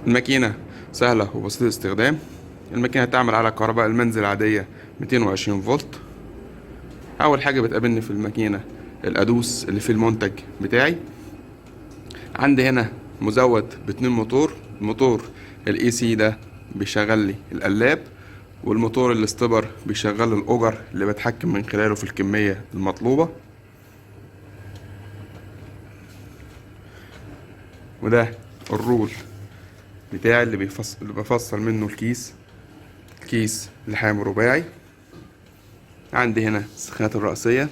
الماكينة سهلة وبسيطة الاستخدام. الماكينة تعمل على كهرباء المنزل عادية 220 فولت. أول حاجة بتقابلني في الماكينة الأدوس اللي في المنتج بتاعي. عندي هنا مزود باتنين موتور. الموتور الاي سي ده بيشغل لي القلاب، والموتور الاستبر بيشغل الأجر اللي بتحكم من خلاله في الكمية المطلوبة. وده الرول بتاعي اللي بفصل منه الكيس لحام رباعي. عندي هنا السخانات الرئيسية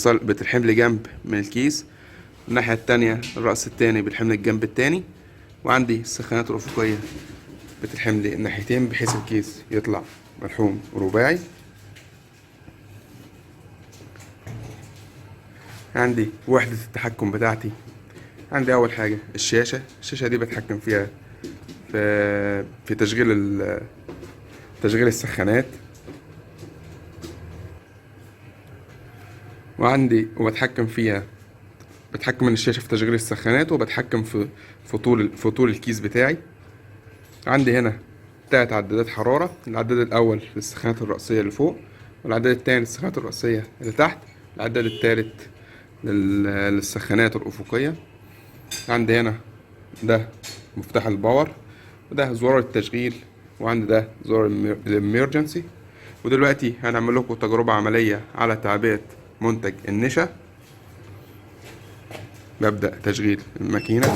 بتلحم لي جنب من الكيس، الناحية التانية الرأس التاني بيلحم لي الجنب التاني، وعندي السخانات الأفقية بتلحم لي الناحيتين بحيث الكيس يطلع ملحوم رباعي. عندي وحدة التحكم بتاعتي. عندي أول حاجة الشاشة دي بتحكم فيها في تشغيل السخانات. بتحكم من الشاشة في تشغيل السخانات، وبتحكم في طول الكيس بتاعي. عندي هنا 3 عدادات حرارة. العداد الأول للسخانات الرئيسية اللي فوق، والعداد التاني للسخانات الرئيسية اللي تحت، العداد التالت للسخانات الأفقية. عندي هنا ده مفتاح الباور، وده زرار التشغيل، وعندي ده زرار الاميرجنسي. ودلوقتي هنعمل لكم تجربة عملية على تعبئة منتج النشا. ببدأ تشغيل الماكينة.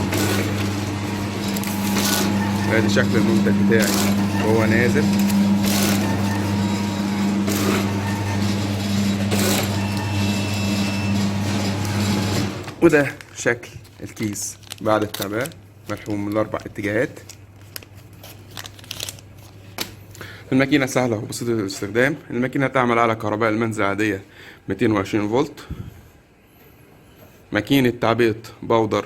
ادي شكل المنتج بتاعي وهو نازل. وده شكل الكيس بعد التعبئة، ملحوم من الأربع اتجاهات. الماكينة سهلة وبسيطة الاستخدام. الماكينة تعمل على كهرباء المنزل عادية 220 فولت. ماكينة تعبئة بودر